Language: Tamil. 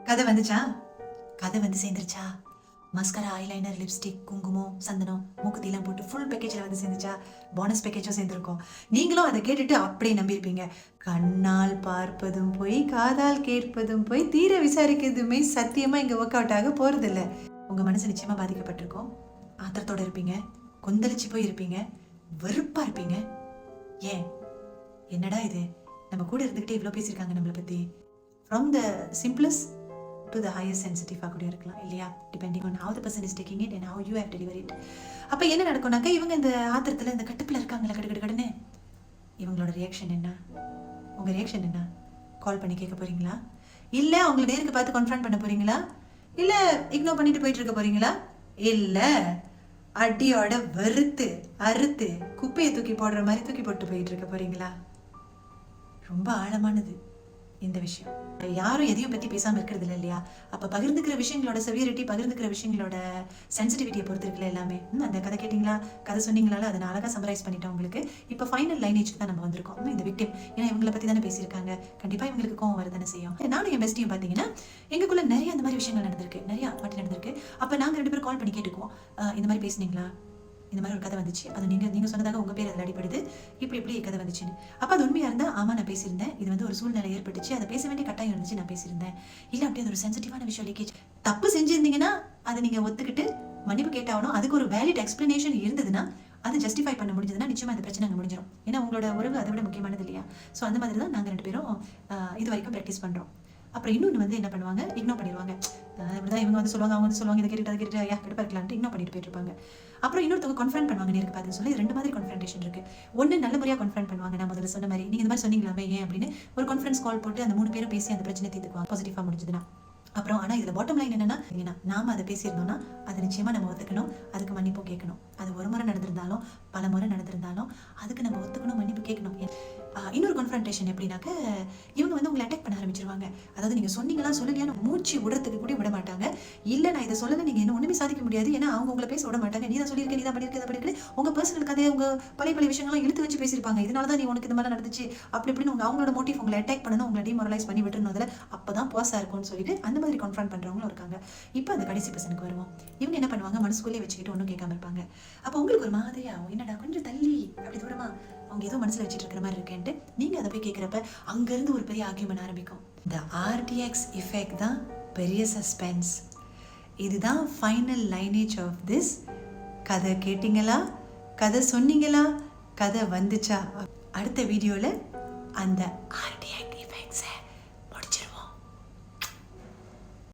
கதை வந்துச்சா? கதை வந்து சேர்ந்துருச்சா? மஸ்கரா, ஐலைனர், லிப்ஸ்டிக், குங்குமம், சந்தனம், மூக்குத்திலாம் போட்டு ஃபுல் பேக்கேஜில் வந்து சேர்ந்துச்சா? போனஸ் பேக்கேஜும் சேர்ந்துருக்கும். நீங்களும் அதை கேட்டுட்டு அப்படியே நம்பியிருப்பீங்க. கண்ணால் பார்ப்பதும் போய், காதால் கேட்பதும் போய், தீர விசாரிக்கிறதுமே சத்தியமாக இங்கே ஒர்க் அவுட் ஆக போகிறதில்ல. உங்கள் மனசு நிச்சயமாக பாதிக்கப்பட்டிருக்கோம். ஆத்திரத்தோடு இருப்பீங்க, கொந்தளிச்சு போய் இருப்பீங்க, வெறுப்பாக இருப்பீங்க. ஏன்? என்னடா இது, நம்ம கூட இருந்துக்கிட்டே இவ்வளோ பேசியிருக்காங்க நம்மளை பற்றி. From the simplest to the highest sensitive கூட இருக்கலாம் இல்லையா? depending on how the person is taking it and how you have delivered it. அப்போ என்ன நடக்கும்னாக்கா, இவங்க இந்த ஆத்திரத்தில் இந்த கட்டுப்பில் இருக்காங்களா கடன்னு, இவங்களோட ரியாக்ஷன் என்ன? உங்கள் ரியாக்ஷன் என்ன? கால் பண்ணி கேட்க போகிறீங்களா? இல்லை அவங்களை நேருக்கு பார்த்து கன்ஃபரண்ட் பண்ண போகிறீங்களா? இல்லை இக்னோர் பண்ணிட்டு போயிட்டு இருக்க போகிறீங்களா? இல்லை அடியோட வெறுத்து அறுத்து குப்பையை தூக்கி போடுற மாதிரி தூக்கி போட்டு போயிட்டு இருக்க போகிறீங்களா? ரொம்ப ஆழமானது இந்த விஷயம். யாரும் எதையும் பற்றி பேசாமல் இருக்கிறது இல்லை இல்லையா? அப்போ பகிர்ந்துக்கிற விஷயங்களோட செவியரிட்டி, பகிர்ந்துக்கிற விஷயங்களோட சென்சிட்டிவிட்டியை பொறுத்து இருக்குல்ல எல்லாமே. அந்த கதை கேட்டிங்களா, கதை சொன்னீங்களால அதை நான் அழகாக சம்மரைஸ் பண்ணிட்டேன் உங்களுக்கு. இப்போ ஃபைனல் லைனேஜுக்கு தான் நம்ம வந்திருக்கோம். இந்த விக்டிம், ஏன்னா இவங்களை பற்றி தானே பேசியிருக்காங்க, கண்டிப்பாக இவங்களுக்கு கோவம் வர தானே செய்யும். நானும் என் பெஸ்ட்டையும் பார்த்தீங்கன்னா எங்களுக்குள்ள நிறைய அந்த மாதிரி விஷயங்கள் நடந்திருக்கு, நிறையா வாட்டி நடந்திருக்கு. அப்போ நாங்கள் 2 பேரும் கால் பண்ணி கேட்டுக்குவோம், இந்த மாதிரி பேசுனீங்களா, இந்த மாதிரி ஒரு கதை வந்துச்சு, அது நீங்கள் சொன்னதாக உங்கள் பேர் அதில் அடிப்படுது, இப்படி கதை வந்துச்சுன்னு. அப்போ அது உண்மையாக இருந்தால் ஆமாம் நான் பேசியிருந்தேன், இது வந்து ஒரு சூழ்நிலை ஏற்பட்டுச்சு, அதை பேச வேண்டிய கட்டாயம் இருந்துச்சு, நான் பேசியிருந்தேன். இல்லை அப்படி அது ஒரு சென்சிட்டிவான விஷயம், லீக்கேஜ் தப்பு செஞ்சுருந்தீங்கன்னா அதை நீங்கள் ஒத்துக்கிட்டு மன்னிப்பு கேட்டாகணும். அதுக்கு ஒரு வேலிட் எக்ஸ்பிளனேஷன் இருந்ததுன்னா, அது ஜஸ்டிஃபை பண்ண முடிஞ்சதுன்னா நிச்சயமாக அந்த பிரச்சனை அங்கே முடிஞ்சிடும். ஏன்னா உங்களோட உறவு அதை விட முக்கியமானது இல்லையா? ஸோ அந்த மாதிரி தான் நாங்கள் 2 பேரும் இது வரைக்கும் ப்ராக்டிஸ் பண்ணுறோம். அப்புறம் இன்னொன்று வந்து என்ன பண்ணுவாங்க, இக்னோர் பண்ணிடுவாங்க. இப்படிதான் இவங்க வந்து சொல்லுவாங்க, அவங்க வந்து சொல்லுவாங்க, இதை கேட்டுட்டு அதை கேட்டுட்டு ஐயா கடுப்பாக இருக்கலான்ட்டு இக்னோர் பண்ணிட்டு போயிட்டு இருப்பாங்க. அப்புறம் இன்னொருத்தவங்க கான்ஃபரண்ட் பண்ணுவாங்க நேருக்கு பார்த்து சொல்லி. 2 மாதிரி கான்ஃபரன்டேஷன் இருக்கு. ஒன்று நல்ல முறையாக கான்ஃபரண்ட் பண்ணுவாங்க, நான் முதல்ல சொன்ன மாதிரி நீங்கள் இந்த மாதிரி சொன்னீங்களாமே ஏன் அப்படின்னு ஒரு கான்ஃபரன்ஸ் கால் போட்டு அந்த 3 பேரும் பேசி அந்த பிரச்சனை தீர்த்துக்குவாங்க, பாசிட்டிவாக முடிஞ்சதுன்னா. அப்புறம் ஆனால் இதில் பாட்டம் லைன் என்னன்னா, நாம அதை பேசியிருந்தோம்னா அதை நிச்சயமாக நம்ம ஒத்துக்கணும், அதுக்கு மன்னிப்பும் கேட்கணும். அது ஒரு முறை நடந்திருந்தாலும் பல முறை நடந்திருந்தாலும் அதுக்கு நம்ம ஒத்துக்கணும், மன்னிப்பு கேட்கணும். இன்னொரு கான்ஃபரன்டேஷன் எப்படின்னாக்க, இவங்க வந்து உங்களை அட்டாக் பண்ண ஆரம்பிச்சிருவாங்க. அதாவது நீங்கள் சொன்னீங்களா சொல்லலையான்னு மூச்சு விடுறதுக்கு கூட விட மாட்டாங்க. இல்லை நான் இதை சொல்லலை, நீங்கள் என்ன ஒன்றுமே சாதிக்க முடியாது, ஏன்னா அவங்க உங்களை பேச விட மாட்டாங்க. நீ தான் சொல்லியிருக்க, நீ தான் பண்ணியிருக்க, உங்கள் பர்சனல் கதையை உங்கள் பழைய விஷயங்கள்லாம் இழுத்து வச்சு பேசியிருப்பாங்க. இதனால தான் நீ உனக்கு இந்த மாதிரி நடந்துச்சு அப்படி இப்படின்னு அவங்களோட மோட்டிவ் உங்களை அட்டாக் பண்ணணும், உங்களை டிமோரலைஸ் பண்ணி விட்டுருணும். அதில் அப்போ தான் பாஸாக இருக்கும்னு சொல்லிட்டு அந்த மாதிரி கான்ஃபரண்ட் பண்ணுறவங்களும் இருக்காங்க. இப்போ அந்த கடைசி பர்சனுக்கு வருவோம். இவங்க என்ன பண்ணுவாங்க, மனசுக்குள்ளே வச்சுக்கிட்டு ஒன்றும் கேட்காம இருப்பாங்க. அப்போ உங்களுக்கு ஒரு மாதிரியா என்னடா கொஞ்சம் தள்ளி அப்படி தூரமா அவங்க ஏதோ மனசில் வச்சுட்டு இருக்கிற மாதிரி இருக்கேன்ட்டு நீங்கள் அதை போய் கேட்குறப்ப அங்கேருந்து ஒரு பெரிய ஆர்கியூமெண்ட் ஆரம்பிக்கும். இந்த RTX எஃபெக்ட் தான் பெரிய சஸ்பென்ஸ். இதுதான் ஃபைனல் லைனேஜ் ஆஃப் திஸ். கதை கேட்டிங்களா, கதை சொன்னீங்களா, கதை வந்துச்சா? அடுத்த வீடியோவில் அந்த